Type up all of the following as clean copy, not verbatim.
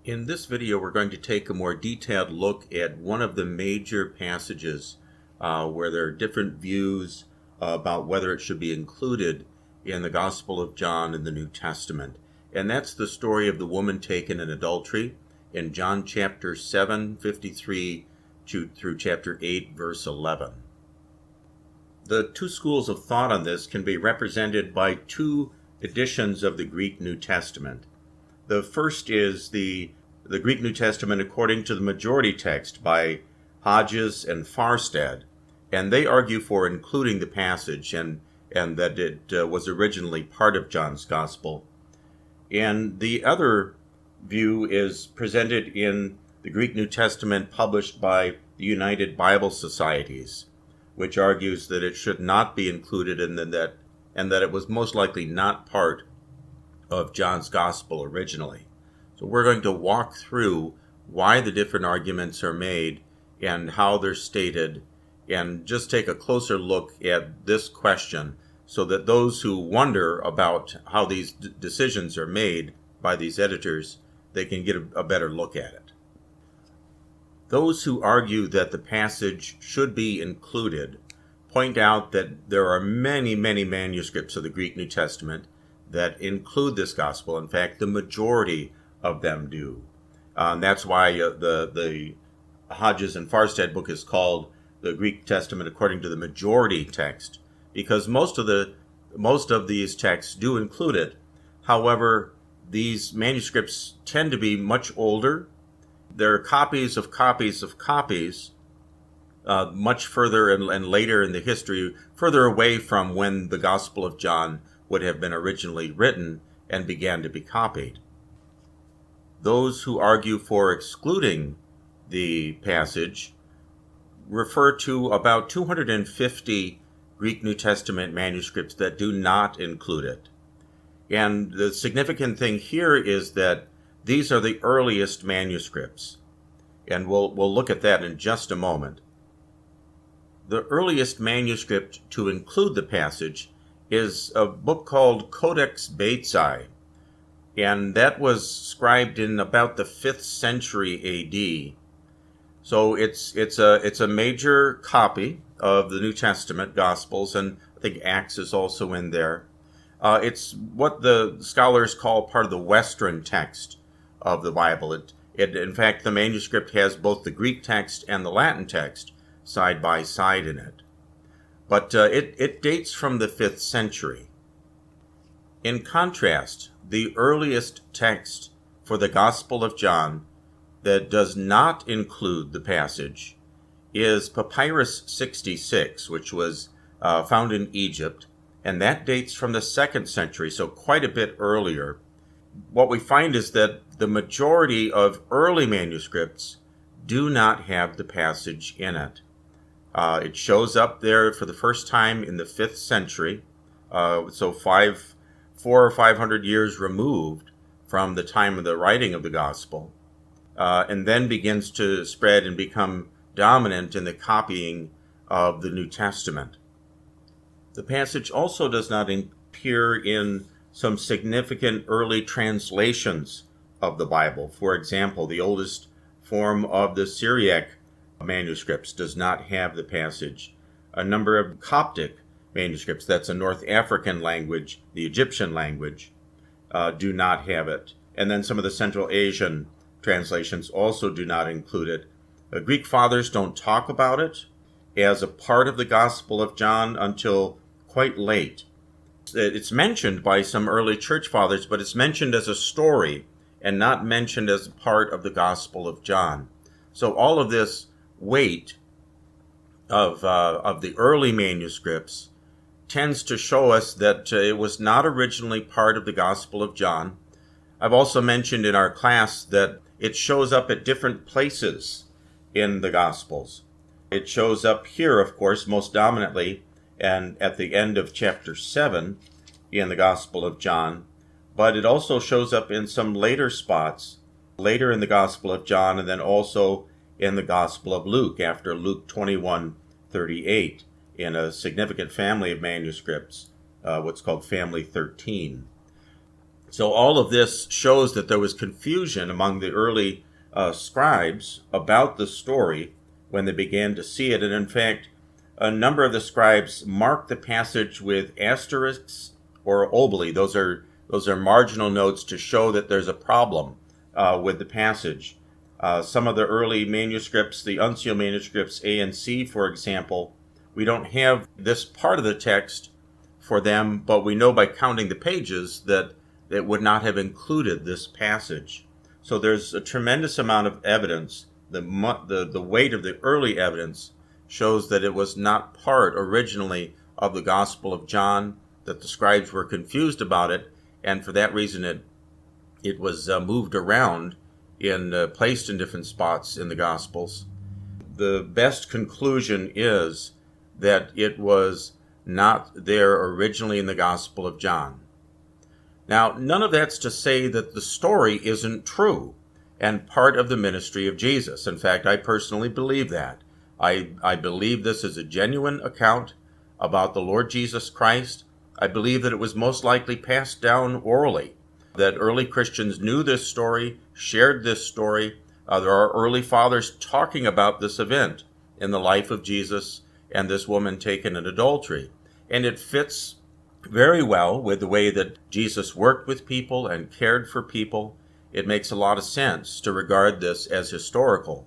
In this video, we're going to take a more detailed look at one of the major passages where there are different views about whether it should be included in the Gospel of John in the New Testament. And that's the story of the woman taken in adultery in John chapter 7, 53 through chapter 8, verse 11. The two schools of thought on this can be represented by two editions of the Greek New Testament. The first is the Greek New Testament according to the majority text by Hodges and Farstad, and they argue for including the passage and that it was originally part of John's Gospel. And the other view is presented in the Greek New Testament published by the United Bible Societies, which argues that it should not be included and that it was most likely not part of John's Gospel originally. So we're going to walk through why the different arguments are made and how they're stated, and just take a closer look at this question so that those who wonder about how these decisions are made by these editors, they can get a better look at it. Those who argue that the passage should be included point out that there are many, many manuscripts of the Greek New Testament that include this gospel. In fact, the majority of them do. And that's why the Hodges and Farstad book is called the Greek Testament according to the majority text, because most of these texts do include it. However, these manuscripts tend to be much older. They're copies of copies of copies, much further and later in the history, further away from when the Gospel of John would have been originally written and began to be copied. Those who argue for excluding the passage refer to about 250 Greek New Testament manuscripts that do not include it. And the significant thing here is that these are the earliest manuscripts, and we'll look at that in just a moment. The earliest manuscript to include the passage is a book called Codex Bezae, and that was scribed in about the 5th century A.D. So it's a major copy of the New Testament Gospels, and I think Acts is also in there. It's what the scholars call part of the Western text of the Bible. In fact, the manuscript has both the Greek text and the Latin text side by side in it. But it dates from the 5th century. In contrast, the earliest text for the Gospel of John that does not include the passage is Papyrus 66, which was found in Egypt, and that dates from the 2nd century, so quite a bit earlier. What we find is that the majority of early manuscripts do not have the passage in it. It shows up there for the first time in the 5th century, so 400 or 500 years removed from the time of the writing of the gospel, and then begins to spread and become dominant in the copying of the New Testament. The passage also does not appear in some significant early translations of the Bible. For example, the oldest form of the Syriac manuscripts does not have the passage. A number of Coptic manuscripts, that's a North African language, the Egyptian language, do not have it. And then some of the Central Asian translations also do not include it. Greek fathers don't talk about it as a part of the Gospel of John until quite late. It's mentioned by some early church fathers, but it's mentioned as a story and not mentioned as a part of the Gospel of John. So all of this weight of the early manuscripts tends to show us that it was not originally part of the Gospel of John. I've also mentioned in our class that it shows up at different places in the Gospels. It shows up here, of course, most dominantly, and at the end of chapter 7 in the Gospel of John, but it also shows up in some later spots, later in the Gospel of John, and then also in the Gospel of Luke, after Luke 21:38, in a significant family of manuscripts, what's called Family 13. So all of this shows that there was confusion among the early scribes about the story when they began to see it. And in fact, a number of the scribes marked the passage with asterisks or oboli. Those are marginal notes to show that there's a problem with the passage. Some of the early manuscripts, the Uncial manuscripts A and C, for example, we don't have this part of the text for them, but we know by counting the pages that it would not have included this passage. So there's a tremendous amount of evidence. The weight of the early evidence shows that it was not part originally of the Gospel of John, that the scribes were confused about it, and for that reason it was moved around and placed in different spots in the Gospels. The best conclusion is that it was not there originally in the Gospel of John. Now, none of that's to say that the story isn't true and part of the ministry of Jesus. In fact, I personally believe that. I believe this is a genuine account about the Lord Jesus Christ. I believe that it was most likely passed down orally, that early Christians knew this story, shared this story. There are early fathers talking about this event in the life of Jesus and this woman taken in adultery. And it fits very well with the way that Jesus worked with people and cared for people. It makes a lot of sense to regard this as historical.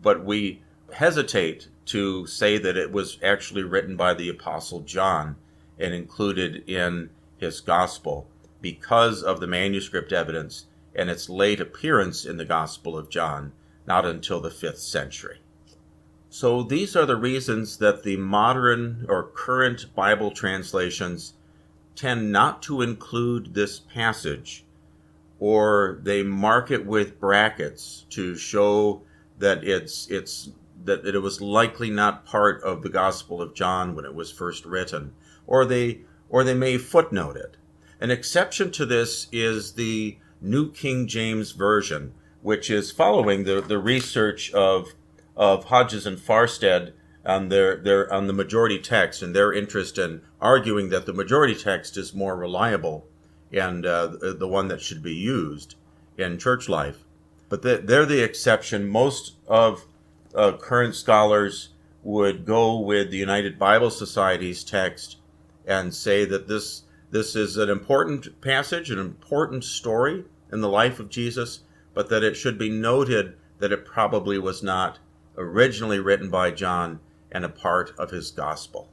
But we hesitate to say that it was actually written by the Apostle John and included in his gospel because of the manuscript evidence and its late appearance in the Gospel of John, not until the 5th century. So these are the reasons that the modern or current Bible translations tend not to include this passage, or they mark it with brackets to show that it was likely not part of the Gospel of John when it was first written, or they may footnote it. An exception to this is the New King James Version, which is following the research of Hodges and Farstead on the majority text and their interest in arguing that the majority text is more reliable and the one that should be used in church life. But they're the exception. Most of current scholars would go with the United Bible Society's text and say that this is an important passage, an important story in the life of Jesus, but that it should be noted that it probably was not originally written by John and a part of his gospel.